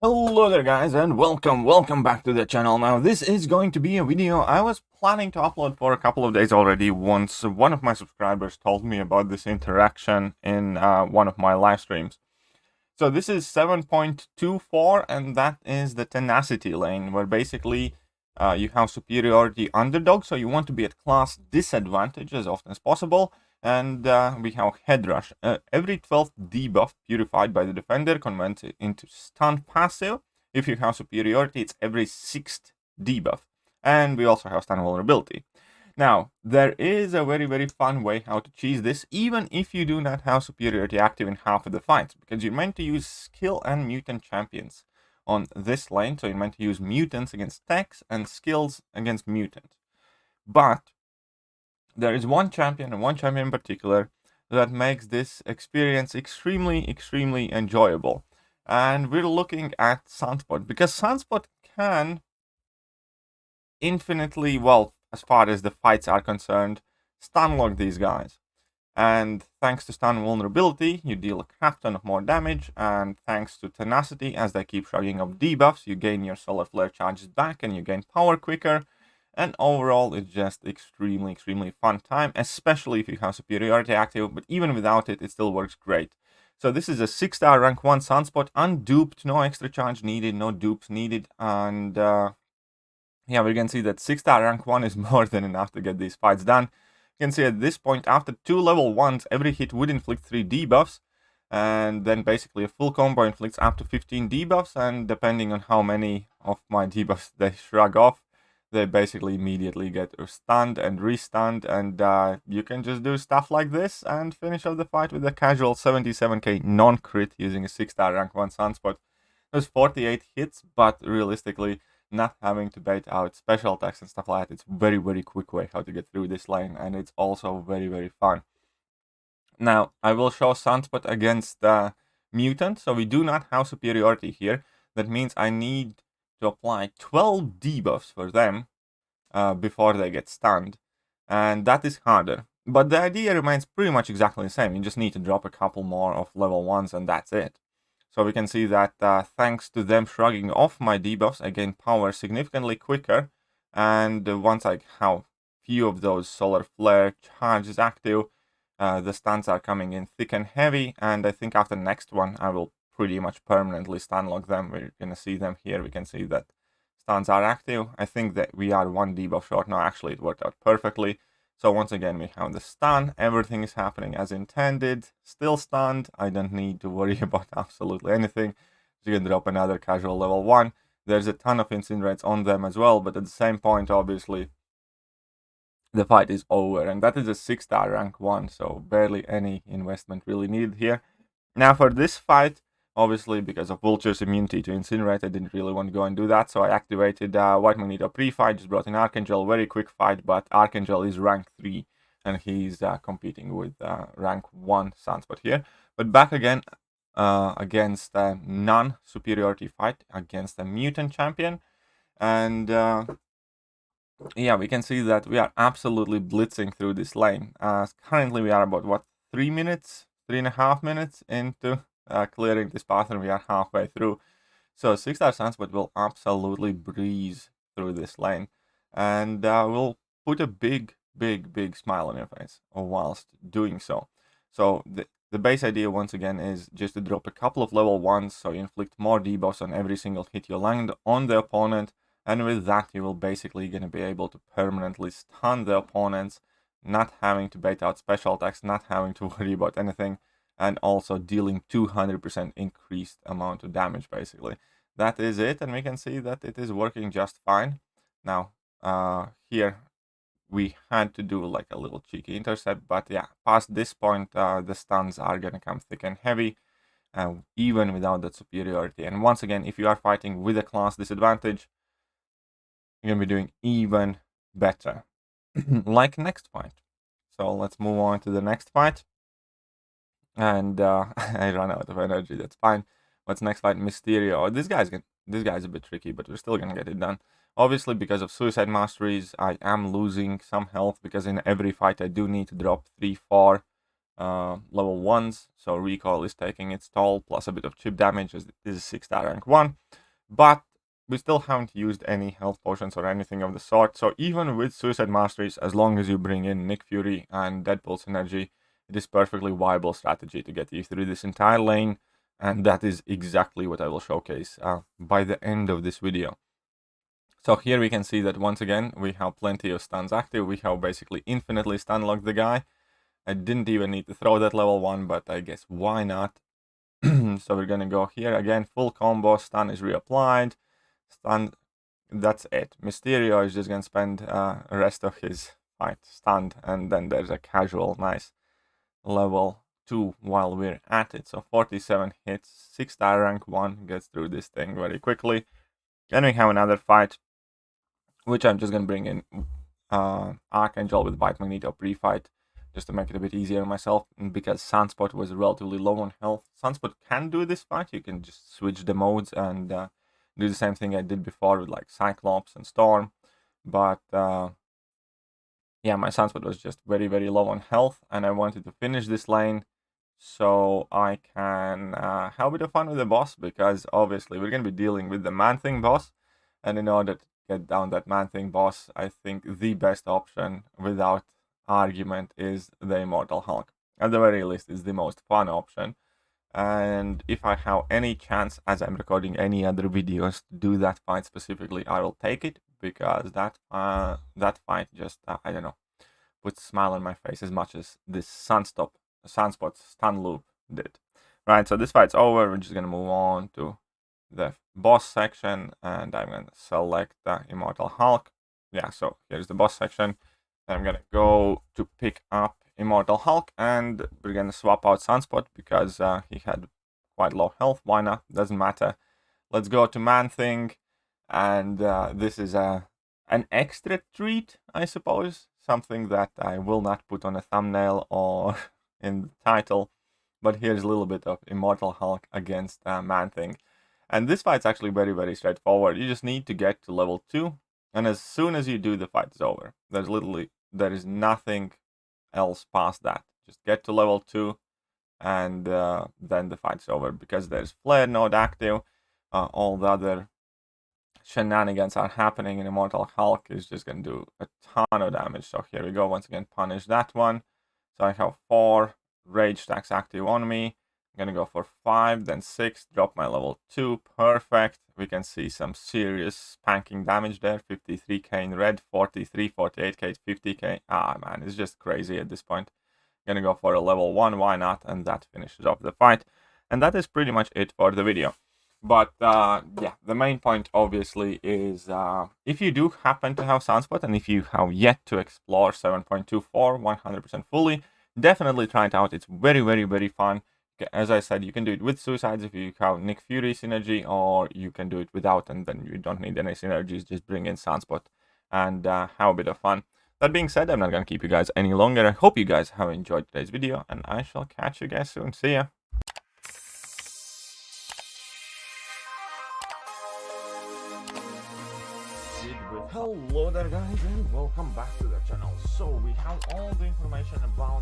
Hello there guys and welcome back to the channel. Now this is going to be a video I was planning to upload for a couple of days already once one of my subscribers told me about this interaction in one of my live streams. So this is 7.24 and that is the tenacity lane where basically you have superiority underdog, so you want to be at class disadvantage as often as possible. And we have head rush. Every 12th debuff purified by the defender converts it into stun passive. If you have superiority, it's every 6th debuff. And we also have stun vulnerability. Now, there is a very fun way how to cheese this, even if you do not have superiority active in half of the fights, because you're meant to use skill and mutant champions on this lane. So you're meant to use mutants against techs and skills against mutants. But there is one champion, and one champion in particular, that makes this experience extremely enjoyable. And we're looking at Sunspot, because Sunspot can infinitely, well, as far as the fights are concerned, stun lock these guys. And thanks to stun vulnerability, you deal a crap ton of more damage, and thanks to tenacity, as they keep shrugging up debuffs, you gain your solar flare charges back and you gain power quicker. And overall, it's just extremely fun time, especially if you have superiority active, but even without it, it still works great. So this is a 6-star rank 1 Sunspot, unduped, no extra charge needed, no dupes needed, and yeah, we can see that 6-star rank 1 is more than enough to get these fights done. You can see at this point, after 2 level 1s, every hit would inflict 3 debuffs, and then basically a full combo inflicts up to 15 debuffs, and depending on how many of my debuffs they shrug off, they basically immediately get stunned and restunned, and you can just do stuff like this and finish off the fight with a casual 77k non-crit using a 6-star rank 1 Sunspot. There's 48 hits, but realistically, not having to bait out special attacks and stuff like that, it's very quick way how to get through this lane, and it's also very fun. Now, I will show Sunspot against Mutant, so we do not have superiority here. That means I need to apply 12 debuffs for them before they get stunned, and that is harder. But the idea remains pretty much exactly the same. You just need to drop a couple more of level 1s and that's it. So we can see that thanks to them shrugging off my debuffs, I gain power significantly quicker, and once I have few of those solar flare charges active, the stuns are coming in thick and heavy, and I think after the next one I will pretty much permanently stun lock them. We're gonna see them here. We can see that stuns are active. I think that we are 1 debuff short now. Actually, it worked out perfectly. So once again, we have the stun. Everything is happening as intended. Still stunned. I don't need to worry about absolutely anything. You can drop another casual level 1. There's a ton of incinerates on them as well, but at the same point, obviously, the fight is over. And that is a 6-star rank 1, so barely any investment really needed here. Now for this fight, obviously, because of Vulture's immunity to Incinerate, I didn't really want to go and do that, so I activated White Magneto pre-fight, just brought in Archangel, very quick fight, but Archangel is rank 3, and he's competing with rank 1 Sunspot here. But back again against a non-superiority fight against a Mutant champion, and yeah, we can see that we are absolutely blitzing through this lane. Currently, we are about, what, 3.5 minutes into clearing this path, and we are halfway through. So 6-star Sunspot will absolutely breeze through this lane, and will put a big smile on your face whilst doing so. So the base idea once again is just to drop a couple of level 1s, so you inflict more debuffs on every single hit you land on the opponent, and with that you will basically gonna be able to permanently stun the opponents, not having to bait out special attacks, not having to worry about anything, and also dealing 200% increased amount of damage, basically. That is it, and we can see that it is working just fine. Now, here we had to do like a little cheeky intercept, but yeah, past this point, the stuns are gonna come thick and heavy, even without that superiority. And once again, if you are fighting with a class disadvantage, you're gonna be doing even better. Like next fight. So let's move on to the next fight. And I ran out of energy. That's fine. What's next fight? Mysterio. This guy's a bit tricky, but we're still gonna get it done. Obviously, because of suicide masteries, I am losing some health because in every fight I do need to drop 3-4 level 1s, so recoil is taking its toll, plus a bit of chip damage, as this is 6-star rank 1. But we still haven't used any health potions or anything of the sort, so even with Suicide Masteries, as long as you bring in Nick Fury and Deadpool's energy, it is perfectly viable strategy to get you through this entire lane, and that is exactly what I will showcase by the end of this video. So here we can see that once again, we have plenty of stuns active. We have basically infinitely stun locked the guy. I didn't even need to throw that level 1, but I guess why not? So we're gonna go here again, full combo, stun is reapplied, stun, that's it. Mysterio is just gonna spend the rest of his fight stunned, and then there's a casual, nice level 2 while we're at it. So 47 hits, 6-star rank 1, gets through this thing very quickly. Then we have another fight, which I'm just gonna bring in Archangel with White Magneto pre-fight, just to make it a bit easier on myself, because Sunspot was relatively low on health. Sunspot can do this fight, you can just switch the modes and do the same thing I did before with like Cyclops and Storm, but yeah, my Sunspot was just very, very low on health, and I wanted to finish this lane so I can have a bit of fun with the boss, because obviously we're going to be dealing with the Man-Thing boss, and in order to get down that Man-Thing boss, I think the best option, without argument, is the Immortal Hulk. At the very least, it's the most fun option, and if I have any chance, as I'm recording any other videos, to do that fight specifically, I will take it, because that fight just, I don't know, puts a smile on my face as much as this Sunspot stun loop did. Right, so this fight's over. We're just gonna move on to the boss section, and I'm gonna select the Immortal Hulk. Yeah, so here's the boss section. I'm gonna go to pick up Immortal Hulk, and we're gonna swap out Sunspot because he had quite low health. Why not? Doesn't matter. Let's go to Man-Thing, and this is an extra treat, I suppose. Something that I will not put on a thumbnail or in the title, but here's a little bit of Immortal Hulk against Man-Thing. And this fight's actually very, very straightforward. You just need to get to level 2, and as soon as you do, the fight is over. There is nothing else past that. Just get to level 2, and then the fight's over, because there's Flare node active. All the other shenanigans are happening, and Immortal Hulk is just gonna do a ton of damage. So here we go, once again, punish that one. So I have 4 rage stacks active on me. I'm gonna go for 5, then 6, drop my level 2, perfect. We can see some serious spanking damage there, 53k in red, 43, 48k, 50k. Ah man, it's just crazy at this point. Gonna go for a level 1, why not? And that finishes off the fight. And that is pretty much it for the video. But yeah, the main point obviously is if you do happen to have Sunspot, and if you have yet to explore 7.24 100% fully, definitely try it out. It's very, very, very fun. As I said, you can do it with Suicides if you have Nick Fury synergy, or you can do it without, and then you don't need any synergies. Just bring in Sunspot and have a bit of fun. That being said, I'm not going to keep you guys any longer. I hope you guys have enjoyed today's video, and I shall catch you guys soon. See ya! Hello there guys, and welcome back to the channel. So we have all the information about